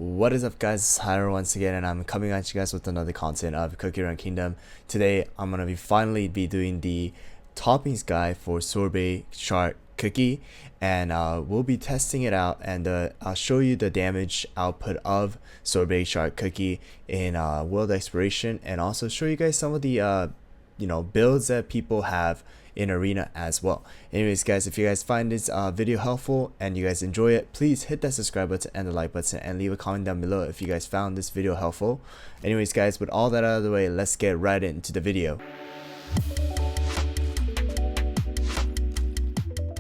What is up, guys? It's Hyder once again, and I'm coming at you guys with another content of Cookie Run Kingdom. Today I'm gonna finally be doing the toppings guide for Sorbet Shark Cookie, and we'll be testing it out, and I'll show you the damage output of Sorbet Shark Cookie in World Exploration, and also show you guys some of the builds that people have in arena as well. Anyways, guys, if you guys find this video helpful and you guys enjoy it, please hit that subscribe button and the like button, and leave a comment down below if you guys found this video helpful. Anyways, guys, with all that out of the way, let's get right into the video.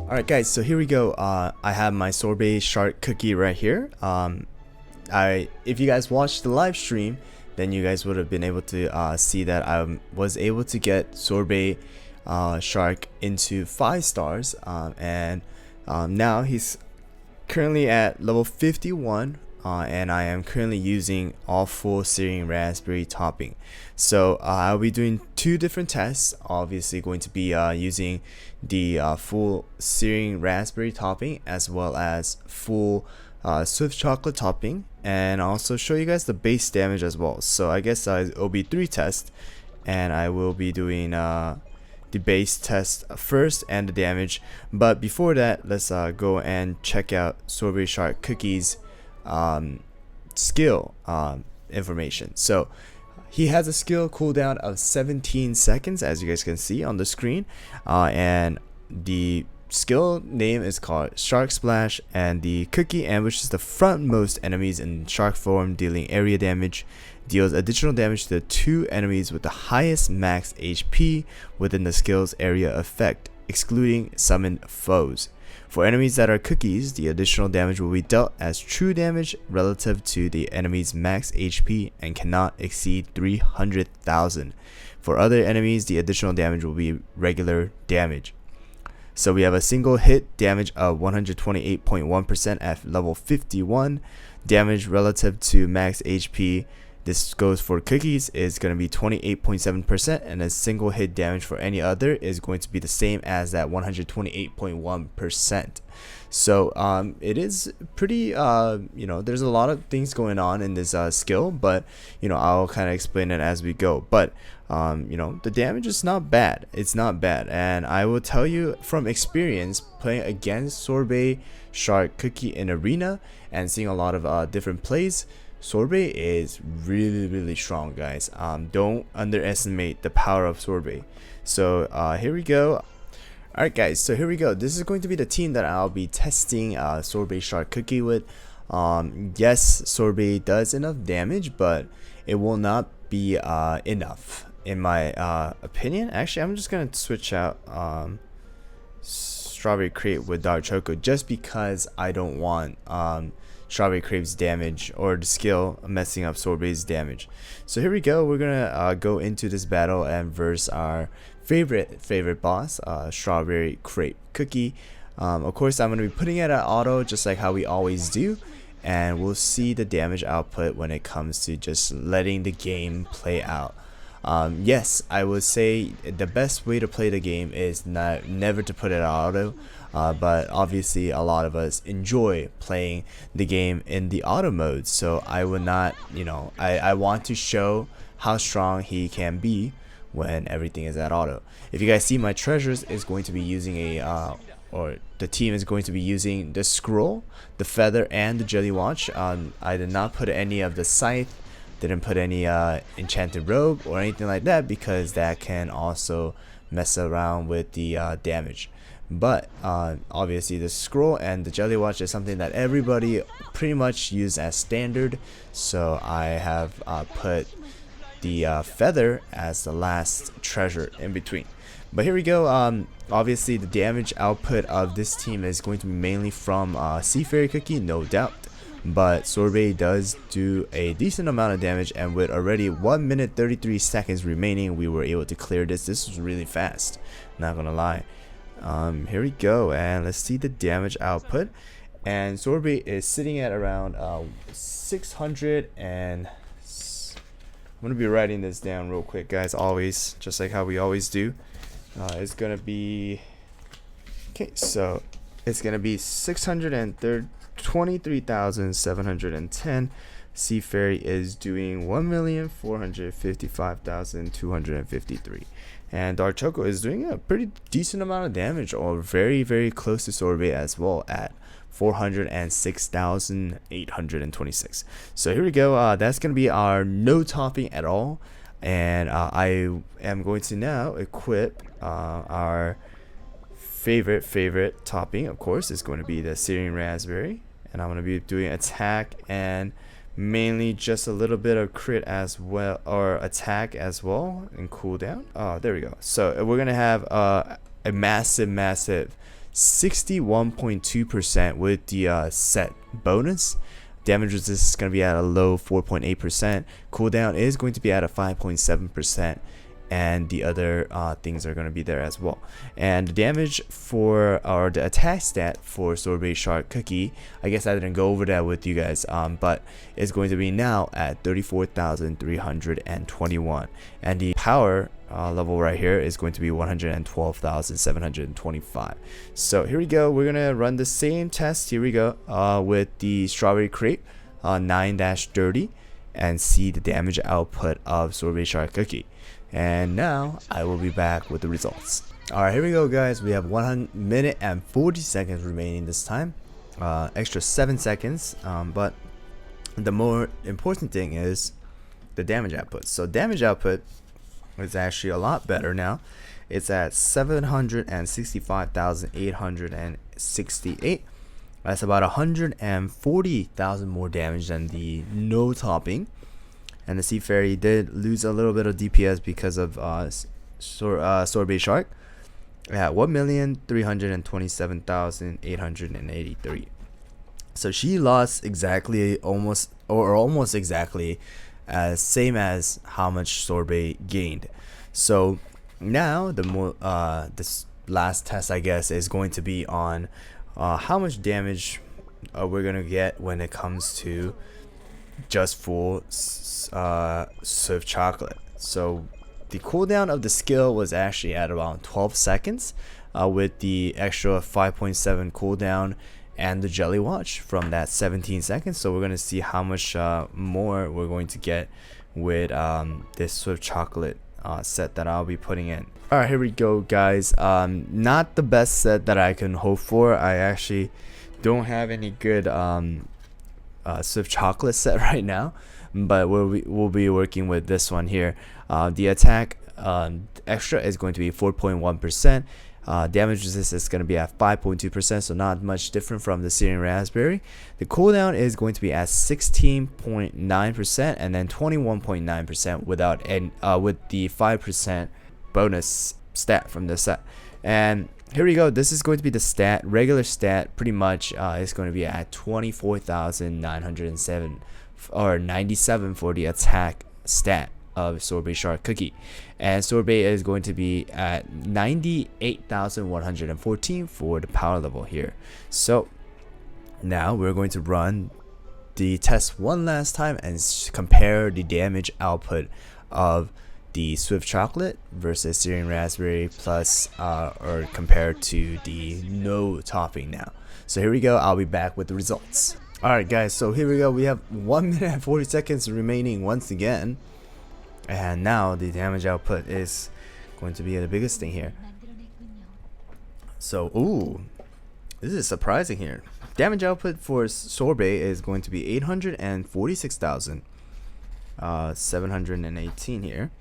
Alright, guys, so here we go. I have my Sorbet Shark Cookie right here. If you guys watched the live stream, then you guys would have been able to see that I was able to get Sorbet Shark into 5 stars, and now he's currently at level 51, and I am currently using all full searing raspberry topping. So I'll be doing 2 different tests. Obviously going to be using the full searing raspberry topping as well as full swift chocolate topping, and also show you guys the base damage as well. So I guess it'll be 3 tests, and I will be doing the base test first and the damage. But before that, let's go and check out Sorbet Shark Cookie's skill information. So he has a skill cooldown of 17 seconds, as you guys can see on the screen, and the skill name is called Shark Splash, and the cookie ambushes the frontmost enemies in shark form, dealing area damage. Deals additional damage to the 2 enemies with the highest max HP within the skill's area effect, excluding summoned foes. For enemies that are cookies, the additional damage will be dealt as true damage relative to the enemy's max HP and cannot exceed 300,000. For other enemies, the additional damage will be regular damage. So we have a single hit damage of 128.1% at level 51. Damage relative to max HP, this goes for cookies, is going to be 28.7%, and a single hit damage for any other is going to be the same as that 128.1%. So it is pretty, there's a lot of things going on in this skill, but I'll kind of explain it as we go. But the damage is not bad. It's not bad, and I will tell you from experience playing against Sorbet Shark Cookie in arena and seeing a lot of different plays. Sorbet is really strong, guys. Don't underestimate the power of Sorbet. So here we go. Alright, guys, so here we go. This is going to be the team that I'll be testing Sorbet Shark Cookie with. Yes, Sorbet does enough damage, but it will not be enough in my opinion. Actually, I'm just gonna switch out Strawberry Crepe with Dark Choco, just because I don't want Strawberry Crepe's damage or the skill messing up Sorbet's damage. So here we go. We're gonna go into this battle and verse our favorite boss, Strawberry Crepe Cookie. Of course, I'm gonna be putting it at auto, just like how we always do, and we'll see the damage output when it comes to just letting the game play out. Yes, I would say the best way to play the game is never to put it at auto, but obviously a lot of us enjoy playing the game in the auto mode, so I would not, I want to show how strong he can be when everything is at auto. If you guys see, my treasures is going to be using or the team is going to be using the scroll, the feather, and the jelly watch. I did not put any of the scythe, didn't put any enchanted robe or anything like that, because that can also mess around with the damage. But obviously the scroll and the jelly watch is something that everybody pretty much use as standard, so I have put the feather as the last treasure in between. But here we go. Obviously the damage output of this team is going to be mainly from Sea Fairy Cookie, no doubt, but Sorbet does do a decent amount of damage, and with already 1 minute 33 seconds remaining, we were able to clear this. This was really fast, not gonna lie. Here we go, and let's see the damage output. And Sorbet is sitting at around 600, and I'm gonna be writing this down real quick, guys, always, just like how we always do. It's gonna be, okay, so it's gonna be 630 23,710. Sea Fairy is doing 1,455,253. And Dark Choco is doing a pretty decent amount of damage, or very, very close to Sorbet as well, at 406,826. So here we go. That's going to be our no topping at all. And I am going to now equip our favorite topping. Of course, is going to be the Syrian Raspberry. And I'm going to be doing attack and mainly just a little bit of crit as well, or attack as well, and cooldown. There we go. So we're gonna have a massive 61.2% with the set bonus. Damage resistance is going to be at a low 4.8%. Cooldown is going to be at a 5.7%. And the other things are going to be there as well. And the damage for, or the attack stat for Sorbet Shark Cookie, I guess I didn't go over that with you guys, but it's going to be now at 34,321. And the power level right here is going to be 112,725. So here we go. We're going to run the same test. Here we go with the Strawberry Crepe 9-30 and see the damage output of Sorbet Shark Cookie. And now I will be back with the results. Alright, here we go, guys. We have 1 minute and 40 seconds remaining this time. Extra 7 seconds. But the more important thing is the damage output. So damage output is actually a lot better now. It's at 765,868. That's about 140,000 more damage than the no topping. And the Sea Fairy did lose a little bit of DPS because of Sorbet Shark at 1,327,883. So she lost exactly almost exactly same as how much Sorbet gained. So now this last test, I guess, is going to be on how much damage we're gonna get when it comes to just full Swift chocolate. So the cooldown of the skill was actually at around 12 seconds with the extra 5.7 cooldown and the jelly watch from that 17 seconds. So we're going to see how much more we're going to get with this Swift chocolate set that I'll be putting in. Alright, here we go, guys. Not the best set that I can hope for. I actually don't have any good Swift chocolate set right now, but we'll be working with this one here. The attack extra is going to be 4.1%. Damage resistance is going to be at 5.2%, so not much different from the Syrian Raspberry. The cooldown is going to be at 16.9% and then 21.9% without with the 5% bonus stat from the set. And here we go. This is going to be the regular stat. Pretty much is going to be at 24,907 or 97 for the attack stat of Sorbet Shark Cookie, and Sorbet is going to be at 98,114 for the power level here. So now we're going to run the test one last time and compare the damage output of the Swift chocolate versus Syrian Raspberry plus or compared to the no topping now. So here we go. I'll be back with the results. Alright, guys, so here we go. We have 1 minute and 40 seconds remaining once again. And now the damage output is going to be the biggest thing here. So, ooh, this is surprising here. Damage output for Sorbet is going to be 846,718 here.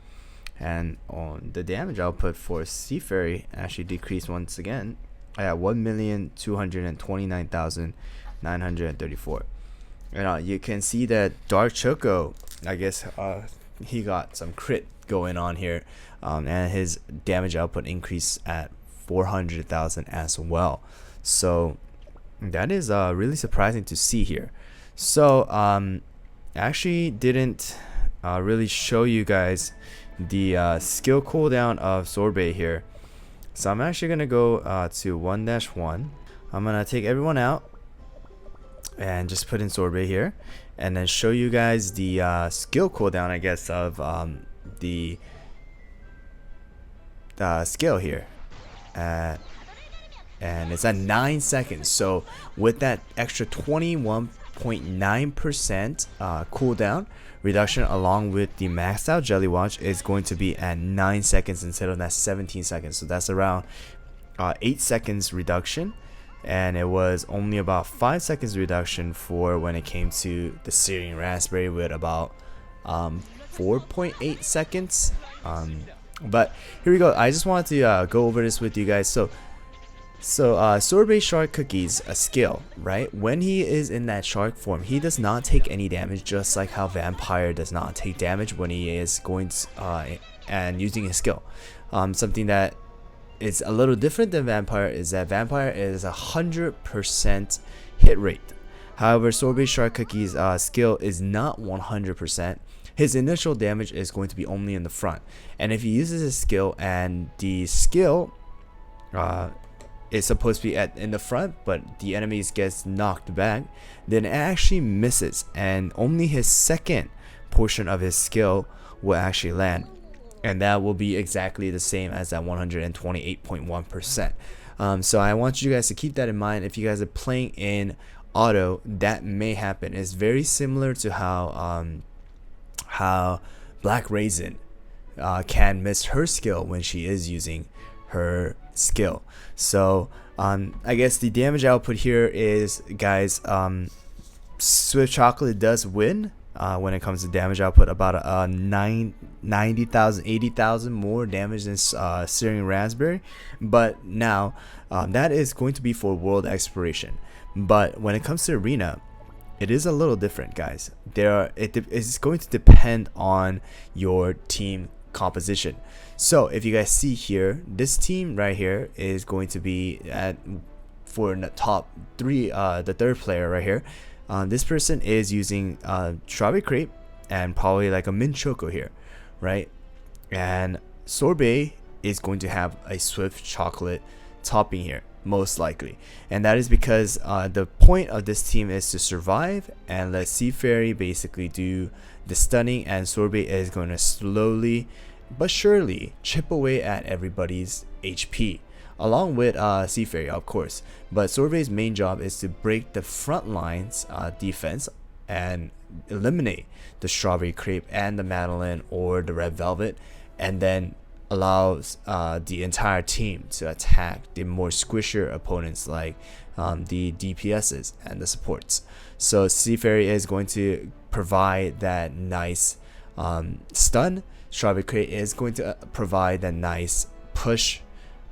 And on the damage output for Sea Fairy actually decreased once again at 1,229,934. And you can see that Dark Choco, I guess, he got some crit going on here, and his damage output increased at 400,000 as well. So that is really surprising to see here. So actually didn't really show you guys the skill cooldown of Sorbet here. So I'm actually gonna go to 1-1. I'm gonna take everyone out and just put in Sorbet here, and then show you guys the skill cooldown, I guess, of the skill here at and it's at 9 seconds. So with that extra 21.9% cooldown reduction, along with the maxed out jelly watch, is going to be at 9 seconds instead of that 17 seconds. So that's around 8 seconds reduction, and it was only about 5 seconds reduction for when it came to the searing raspberry, with about 4.8 seconds. But here we go. I just wanted to go over this with you guys. So Sorbet Shark Cookie's a skill, right? When he is in that shark form, he does not take any damage, just like how Vampire does not take damage when he is going to, and using his skill. Something that is a little different than Vampire is that Vampire is 100% hit rate. However, Sorbet Shark Cookie's skill is not 100%. His initial damage is going to be only in the front, and if he uses his skill and the skill is supposed to be in the front, but the enemies gets knocked back, then it actually misses, and only his second portion of his skill will actually land, and that will be exactly the same as that 128.1%. So I want you guys to keep that in mind. If you guys are playing in auto, that may happen. It's very similar to how Black Raisin can miss her skill when she is using her skill. So I guess the damage output here is, guys, Swift Chocolate does win when it comes to damage output, about 90,000 80,000 more damage than Searing Raspberry. But now that is going to be for world exploration. But when it comes to arena, it is a little different, guys. It's going to depend on your team composition. So if you guys see here, this team right here is going to be for the top 3, the third player right here. This person is using Strawberry Crepe and probably like a mint choco here, right? And Sorbet is going to have a Swift Chocolate topping here, most likely, and that is because the point of this team is to survive and let Sea Fairy basically do the stunning, and Sorbet is going to slowly but surely chip away at everybody's HP, along with Sea Fairy, of course. But Sorbet's main job is to break the front lines defense and eliminate the Strawberry Crepe and the Madeleine or the Red Velvet, and then allows the entire team to attack the more squishier opponents like the DPSs and the supports. So Sea Fairy is going to provide that nice stun. Strawberry Crepe is going to provide that nice push,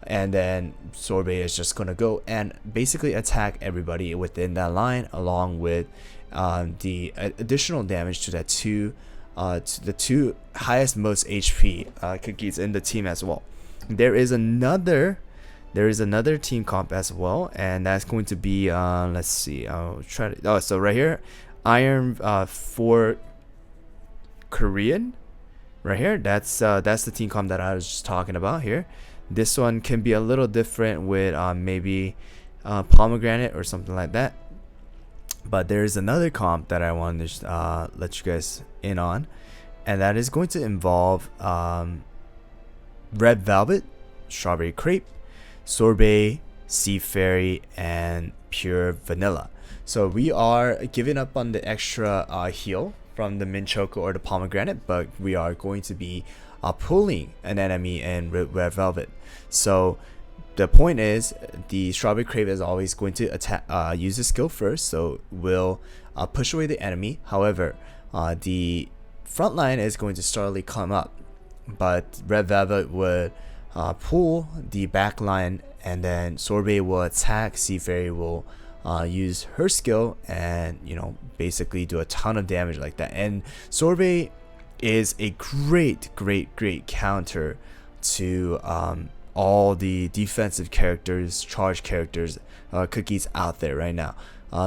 and then Sorbet is just going to go and basically attack everybody within that line, along with the additional damage to that to the 2 highest most HP cookies in the team as well. There is another team comp as well, and that's going to be let's see, I'll try to, so right here, Iron 4 Korean right here, that's the team comp that I was just talking about here. This one can be a little different with maybe pomegranate or something like that. But there is another comp that I wanted to let you guys in on, and that is going to involve Red Velvet, Strawberry Crepe, Sorbet, Sea Fairy, and Pure Vanilla. So we are giving up on the extra heal from the mint choco or the pomegranate, but we are going to be pulling an enemy in Red Velvet. So the point is, the Strawberry Crepe is always going to attack, use the skill first, so will push away the enemy. However, the front line is going to slowly come up, but Red Velvet would pull the back line, and then Sorbet will attack. Sea Fairy will use her skill and, you know, basically do a ton of damage like that. And Sorbet is a great counter to all the defensive characters, charge characters, cookies out there right now.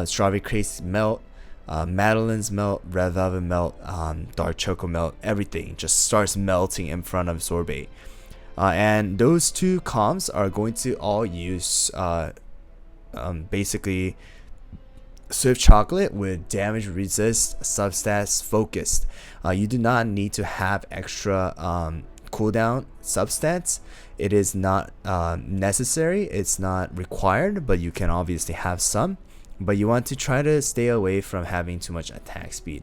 Strawberry Crepe's melt, Madeleine's melt, Red Velvet melt, Dark Choco melt, everything just starts melting in front of Sorbet. And those 2 comps are going to all use basically Swift Chocolate with damage resist, substats, focused. You do not need to have extra cooldown substats. It is not necessary, it's not required, but you can obviously have some. But you want to try to stay away from having too much attack speed.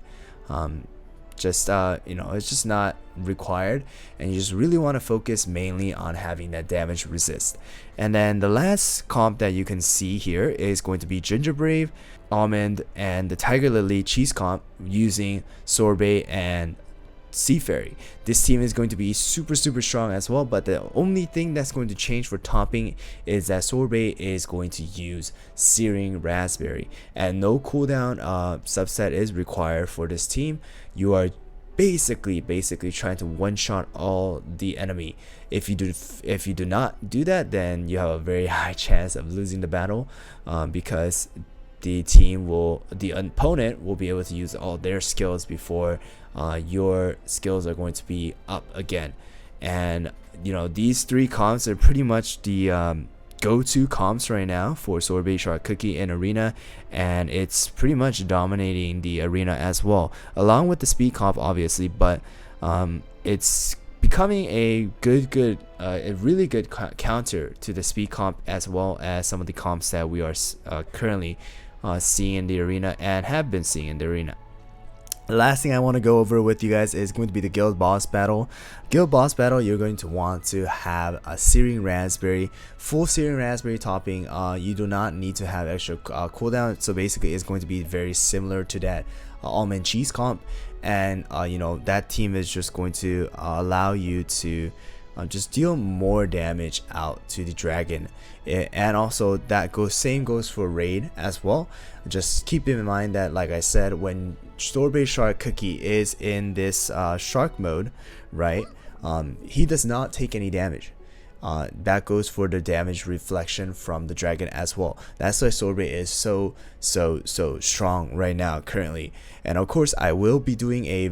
You know, it's just not required, and you just really want to focus mainly on having that damage resist. And then the last comp that you can see here is going to be Gingerbread, Almond, and the Tiger Lily cheese comp using Sorbet and Sea Fairy. This team is going to be super strong as well, but the only thing that's going to change for topping is that Sorbet is going to use Searing Raspberry, and no cooldown subset is required for this team. You are basically trying to one-shot all the enemy. If you do not do that, then you have a very high chance of losing the battle, because the opponent will be able to use all their skills before your skills are going to be up again. And you know, these three comps are pretty much the go-to comps right now for Sorbet Shark Cookie in arena, and it's pretty much dominating the arena as well, along with the speed comp obviously. But it's becoming a really good counter to the speed comp, as well as some of the comps that we are currently seeing in the arena and have been seeing in the arena. The last thing I want to go over with you guys is going to be the guild boss battle. Guild boss battle, you're going to want to have a Searing Raspberry, full Searing Raspberry topping. You do not need to have extra cooldown, so basically it's going to be very similar to that almond cheese comp. And you know, that team is just going to allow you to just deal more damage out to the dragon. And also that same goes for raid as well. Just keep in mind that, like I said, when Strawberry Shark Cookie is in this shark mode, right, he does not take any damage. That goes for the damage reflection from the dragon as well. That's why Sorbet is so strong right now currently. And of course, I will be doing a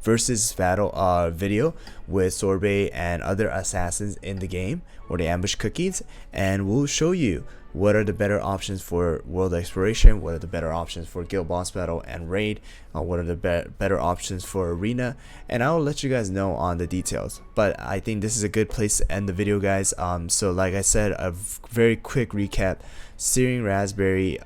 versus battle video with Sorbet and other assassins in the game, or the ambush cookies, and we'll show you what are the better options for world exploration, what are the better options for guild boss battle and raid, what are the better options for arena, and I'll let you guys know on the details. But I think this is a good place to end the video, guys. So like I said, a very quick recap: Searing Raspberry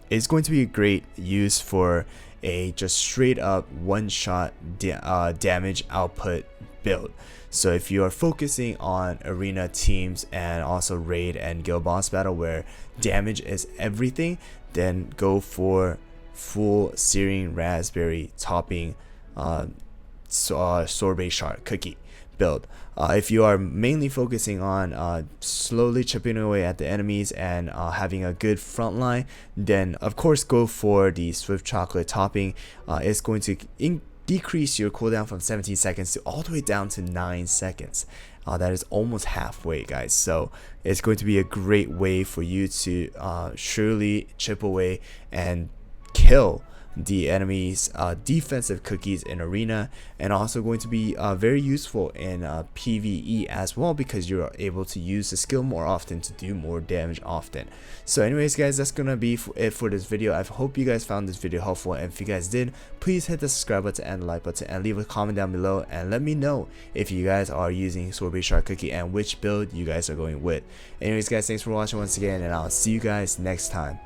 is going to be a great use for a just straight up one-shot damage output build. So if you are focusing on arena teams and also raid and guild boss battle where damage is everything, then go for full Searing Raspberry topping Sorbet Shark Cookie build. If you are mainly focusing on slowly chipping away at the enemies and having a good front line, then of course go for the Swift Chocolate topping. It's going to decrease your cooldown from 17 seconds to all the way down to 9 seconds. That is almost halfway, guys. So it's going to be a great way for you to surely chip away and kill the enemy's defensive cookies in arena, and also going to be very useful in PvE as well, because you're able to use the skill more often to do more damage often. So anyways, guys, that's gonna be it for this video. I hope you guys found this video helpful, and if you guys did, please hit the subscribe button and the like button, and leave a comment down below and let me know if you guys are using Sorbet Shark Cookie and which build you guys are going with. Anyways, guys, thanks for watching once again, and I'll see you guys next time.